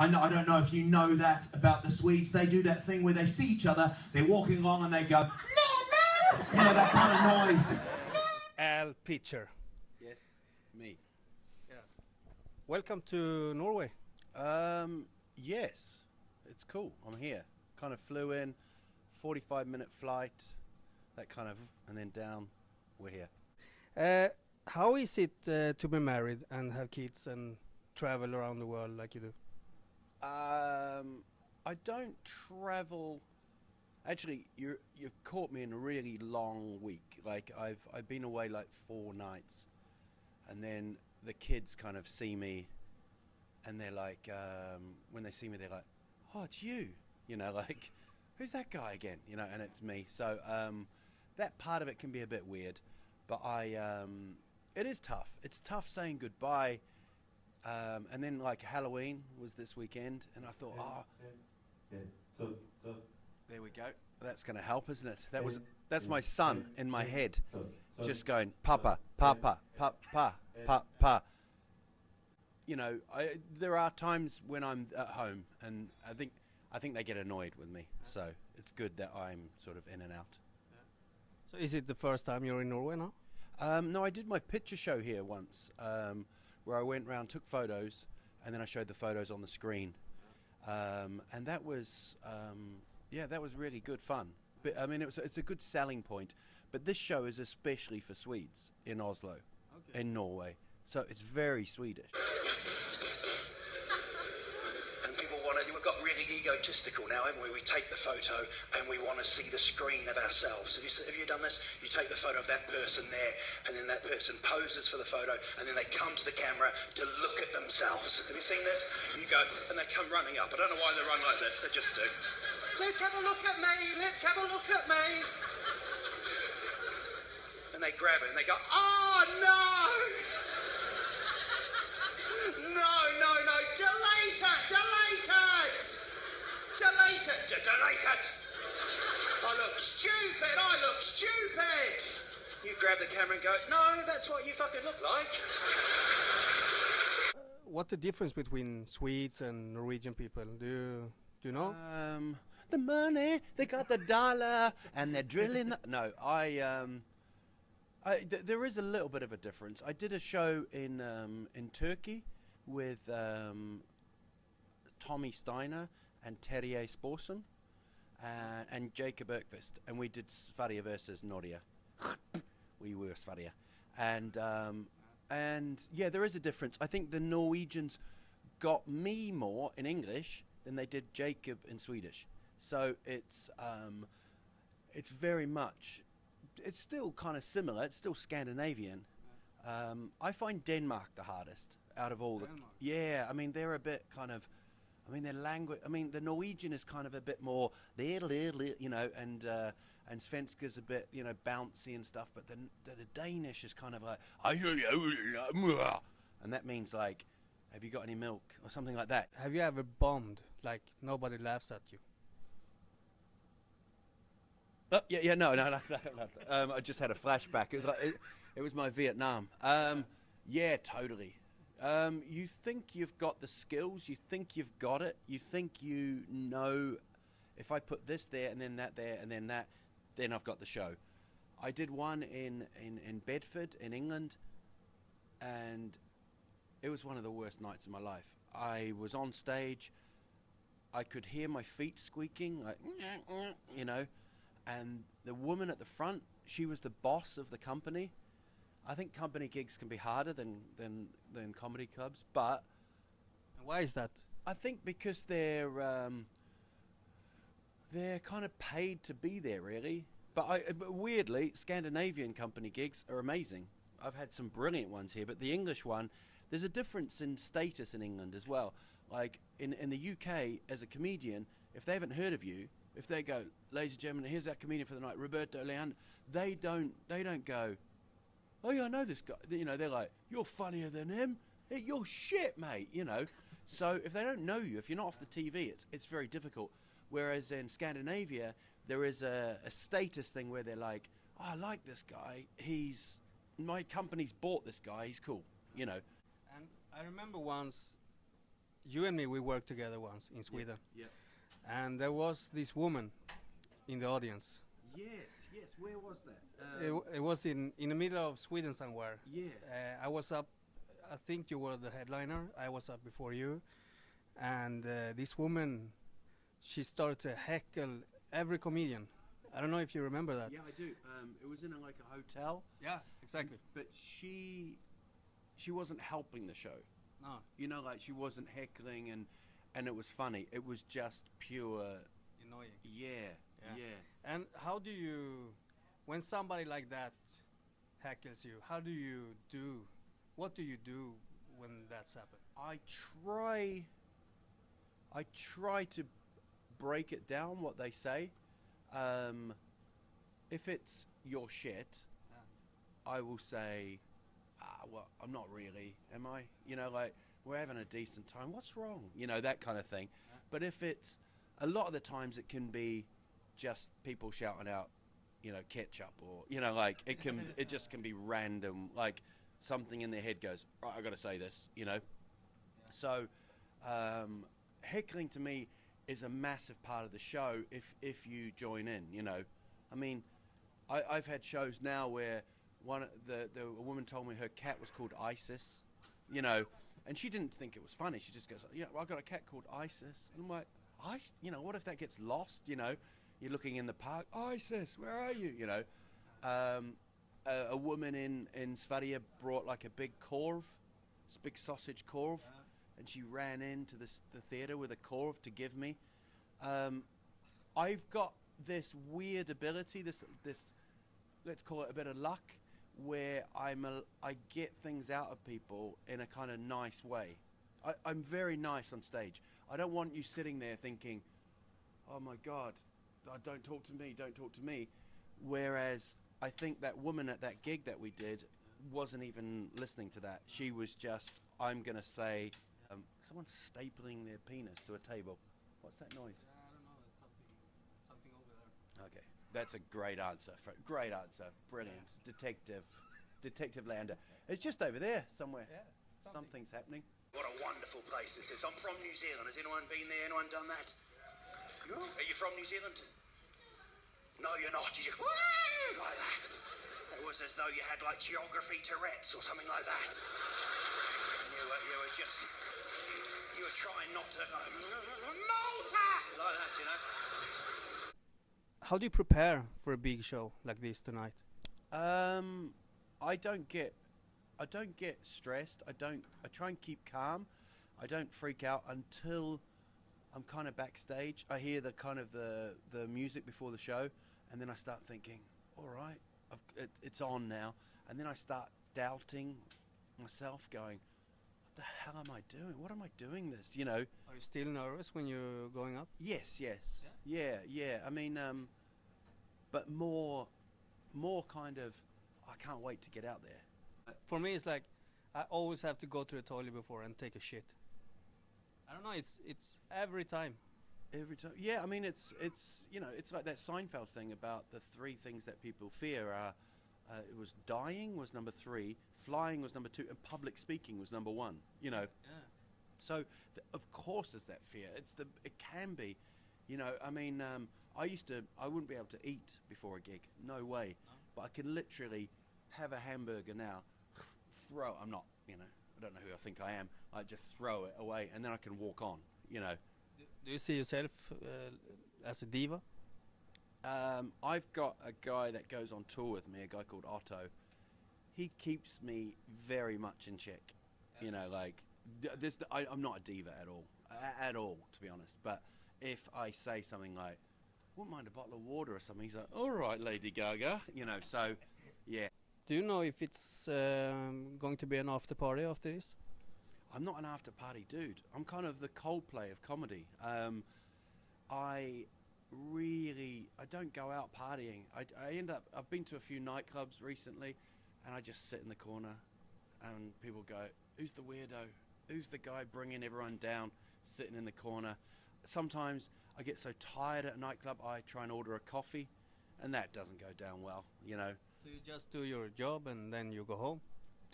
I don't know if you know that about the Swedes. They do that thing where they see each other, they're walking along and they go, no, no! You know, that kind of noise. Al Pitcher. Yes, me. Yeah. Welcome to Norway. Yes, it's cool. I'm here. Kind of flew in, 45-minute flight, that kind of, and then down. We're here. How is it to be married and have kids and travel around the world like you do? I don't travel. Actually, you've caught me in a really long week. Like I've been away like 4 nights, and then the kids kind of see me, and they're like, when they see me, they're like, "Oh, it's you," you know, like, "Who's that guy again?" You know, and it's me. So that part of it can be a bit weird, but it is tough. It's tough saying goodbye. And then like Halloween was this weekend, and I thought, So there we go. That's going to help, isn't it? That's my son in my head, just going, Papa, Papa, Papa, Papa. You know, there are times when I'm at home, and I think they get annoyed with me. So it's good that I'm sort of in and out. So is it the first time you're in Norway now? No, I did my picture show here once. Where I went around, took photos, and then I showed the photos on the screen, and that was, that was really good fun. But I mean, it's a good selling point. But this show is especially for Swedes in Oslo, in Norway, so it's very Swedish. And people we've got really egotistical now, haven't we? We take the photo and we want to see the screen of ourselves. Have you done this? You take the photo of that person there, and then that person poses for the photo, and then they come to the camera to look at themselves. Have you seen this? You go, and they come running up. I don't know why they run like this, they just do. Let's have a look at me, let's have a look at me. And they grab it and they go, oh no! No, delete it! Delete it! I look stupid! You grab the camera and go, no, that's what you fucking look like. What's the difference between Swedes and Norwegian people? Do you know? The money, they got the dollar, and they're drilling. No, there is a little bit of a difference. I did a show in Turkey with Tommy Steiner and Terje Sporsen and Jacob Erkvist, and we did Sverige versus Norge. We were Sverige, and yeah, there is a difference. I think the Norwegians got me more in English than they did Jacob in Swedish. So it's very much, it's still kind of similar. It's still Scandinavian. I find Denmark the hardest out of all Denmark. Yeah, I mean they're a bit kind of, I mean their language. I mean the Norwegian is kind of a bit more, you know, and Svenska's a bit, you know, bouncy and stuff. But the Danish is kind of like, and that means like, have you got any milk or something like that? Have you ever bombed like nobody laughs at you? No. I just had a flashback. It was like it was my Vietnam. Yeah, totally. You think you've got the skills. You think you've got it. You think you know. If I put this there and then that there and then that, then I've got the show. I did one in Bedford in England, and it was one of the worst nights of my life. I was on stage. I could hear my feet squeaking, like, you know. And the woman at the front, she was the boss of the company. I think company gigs can be harder than comedy clubs, but... Why is that? I think because they're kind of paid to be there, really. But weirdly, Scandinavian company gigs are amazing. I've had some brilliant ones here, but the English one, there's a difference in status in England as well. Like in the UK, as a comedian, if they haven't heard of you, if they go, ladies and gentlemen, here's our comedian for the night, Roberto Leander, they don't go, oh yeah, I know this guy. You know, they're like, you're funnier than him. Hey, you're shit, mate. You know. So if they don't know you, if you're not off the TV, it's very difficult. Whereas in Scandinavia, there is a status thing where they're like, oh, I like this guy. My company's bought this guy. He's cool. You know. And I remember once you and me, we worked together once in Sweden, Yeah. and there was this woman in the audience. Yes. Where was that? It was in the middle of Sweden somewhere. Yeah. I was up. I think you were the headliner. I was up before you, and this woman, she started to heckle every comedian. I don't know if you remember that. Yeah, I do. It was in like a hotel. Yeah, exactly. But she wasn't helping the show. No, You know, like she wasn't heckling and it was funny. It was just pure. annoying. Yeah. And how do you, when somebody like that heckles you, what do you do when that's happened? I try to break it down what they say. If it's your shit, I will say, well, I'm not really, am I? You know, like, we're having a decent time. What's wrong? You know, that kind of thing. But if it's, a lot of the times it can be just people shouting out, you know, ketchup, or, you know, like, it just can be random, like, something in their head goes, right, I got to say this, you know. So, heckling to me is a massive part of the show if you join in, you know. I mean, I've had shows now where a woman told me her cat was called Isis, you know, and she didn't think it was funny. She just goes, yeah, well, I've got a cat called Isis. And I'm like, you know, what if that gets lost, you know? You're looking in the park, Isis, where are you, you know? A woman in Sverige brought like a big korv, this big sausage korv, and she ran into the theatre with a korv to give me. I've got this weird ability, this let's call it a bit of luck, where I get things out of people in a kind of nice way. I'm very nice on stage. I don't want you sitting there thinking, oh my God, don't talk to me. Whereas I think that woman at that gig that we did wasn't even listening to that. She was just, I'm going to say, someone's stapling their penis to a table. What's that noise? I don't know. It's something over there. Okay, that's a great answer. Great answer. Brilliant. Detective Leander. It's just over there somewhere. Yeah, Something's happening. What a wonderful place this is. I'm from New Zealand. Has anyone been there? Anyone done that? No. Are you from New Zealand? No, you're not. You just like that. It was as though you had like geography Tourette's or something like that. You were trying not to Malta like that, you know. How do you prepare for a big show like this tonight? I don't get stressed. I try and keep calm. I don't freak out until I'm kind of backstage. I hear the kind of the music before the show, and then I start thinking, all right, it's on now. And then I start doubting myself, going, what the hell am I doing? What am I doing this? You know? Are you still nervous when you're going up? Yes. Yeah. I mean, but more kind of, I can't wait to get out there. For me, it's like I always have to go to the toilet before and take a shit. I don't know. It's every time. Every time. Yeah, I mean, it's you know, it's like that Seinfeld thing about the three things that people fear are, it was dying was number 3, flying was number 2, and public speaking was number 1. You know. Yeah. So of course there's that fear. It can be, you know. I mean, I wouldn't be able to eat before a gig. No way. No. But I can literally have a hamburger now. I'm not, you know. I don't know who I think I am. I just throw it away, and then I can walk on. You know. Do you see yourself as a diva? I've got a guy that goes on tour with me, a guy called Otto. He keeps me very much in check. Yeah. You know, like I'm not a diva at all, to be honest. But if I say something like, "Wouldn't mind a bottle of water or something," he's like, "All right, Lady Gaga," you know. So, yeah. Do you know if it's going to be an after party after this? I'm not an after party dude. I'm kind of the Coldplay of comedy. I don't go out partying. I've been to a few nightclubs recently, and I just sit in the corner, and people go, "Who's the weirdo? Who's the guy bringing everyone down, sitting in the corner?" Sometimes I get so tired at a nightclub, I try and order a coffee, and that doesn't go down well, you know. So you just do your job and then you go home?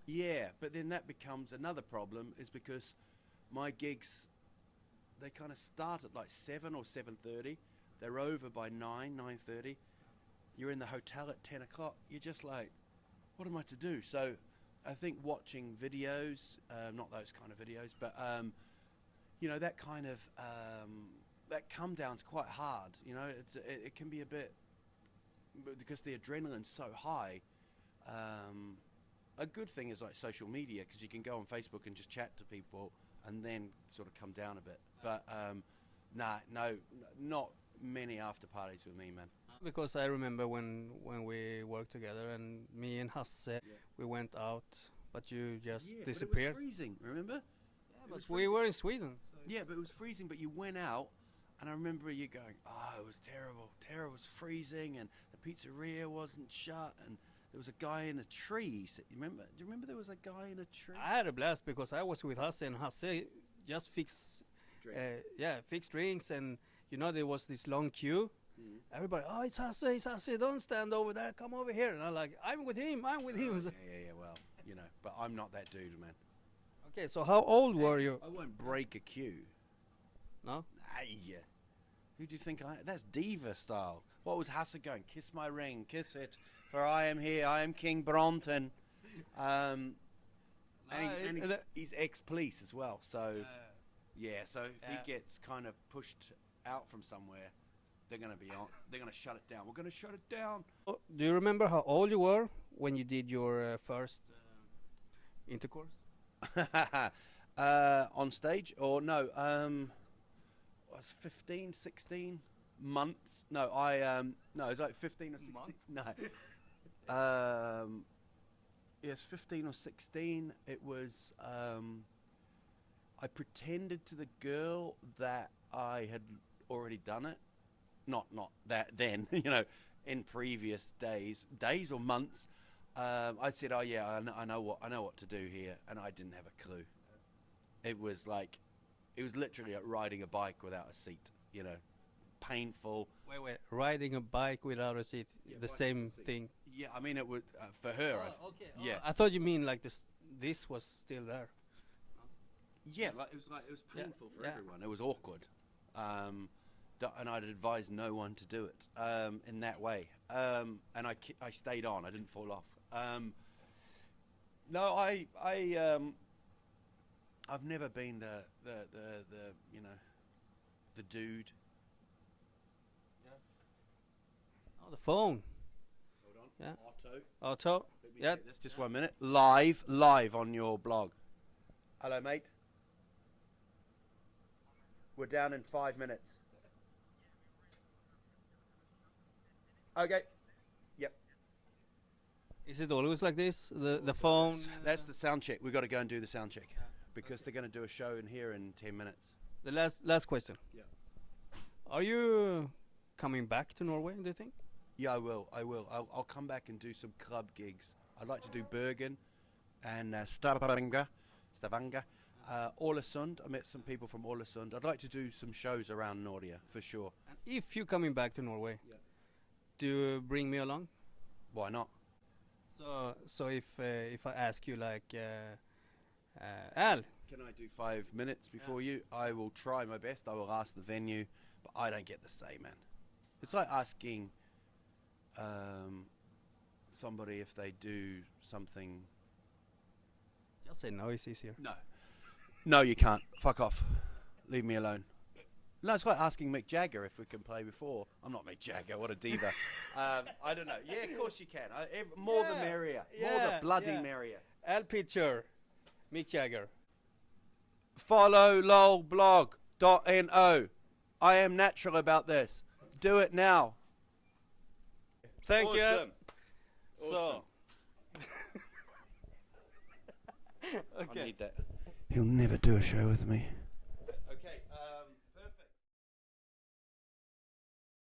Yeah, but then that becomes another problem, is because my gigs they kind of start at like 7 or 7:30. They're over by 9:30. You're in the hotel at 10 o'clock. You're just like, what am I to do? So I think watching videos, not those kind of videos, but you know, that kind of that come down's quite hard. You know, it can be a bit, because the adrenaline's so high. A good thing is like social media, because you can go on Facebook and just chat to people and then sort of come down a bit. But no, not many after parties with me, man. Because I remember when we worked together, and me and Hasse, we went out, but you just disappeared. But it was freezing, remember? Yeah, but we were in Sweden. So yeah, but it was freezing, but you went out, and I remember you going, oh, it was terrible. It was freezing, and the pizzeria wasn't shut, and there was a guy in a tree. You remember? Do you remember there was a guy in a tree? I had a blast because I was with Hasse, and Hasse just fixed drinks, and you know, there was this long queue. Everybody, oh, it's Hasse, don't stand over there, come over here. And I'm like, I'm with him. Yeah, well, you know, but I'm not that dude, man. Okay, so how old were you? I won't break a queue. No? Hey, who do you think that's diva style. What was Hasse going? Kiss my ring, kiss it, for I am here, I am King Bronton. He's ex-police as well, so so if he gets kind of pushed out from somewhere, they're gonna shut it down. We're gonna shut it down. Oh, do you remember how old you were when you did your first intercourse? On stage, or no? I was 15, 16 months. No, no, it was like 15 or 16. Month? No. Yes, 15 or 16. It was. I pretended to the girl that I had already done it. Not that then, you know, in previous days or months. I said, oh yeah, I know what to do here, and I didn't have a clue. It was literally like riding a bike without a seat, you know, painful. Wait, riding a bike without a seat, the same thing. Yeah, I mean, it was for her. Okay. Yeah, I thought you mean like this was still there. Yeah, it was painful for everyone. It was awkward. And I'd advise no one to do it in that way. And I stayed on. I didn't fall off. No, I've never been the you know, the dude. Yeah. Oh, the phone. Hold on. Yeah. Otto. Yeah. That's just 1 minute. Live on your blog. Hello, mate. We're down in 5 minutes. Okay. Yep. Is it always like this? The phone? That's the sound check. We've got to go and do the sound check because they're going to do a show in here in 10 minutes. The last question. Yeah. Are you coming back to Norway, do you think? Yeah, I will. I'll come back and do some club gigs. I'd like to do Bergen and Stavanger. Ålesund. I met some people from Ålesund. I'd like to do some shows around Norge for sure. And if you're coming back to Norway, do you bring me along? Why not? So if I ask you like, Al, can I do 5 minutes before you? I will try my best. I will ask the venue, but I don't get the say, man. It's like asking somebody if they do something. Just say no, it's easier. No, you can't. Fuck off. Leave me alone. No, it's like asking Mick Jagger if we can play before. I'm not Mick Jagger. What a diva. I don't know. Yeah, of course you can. More the merrier. More the bloody merrier. Al Pitcher, Mick Jagger. Follow lolblogg.no. I am natural about this. Do it now. Thank you. Awesome. So. Okay. I need that. He'll never do a show with me.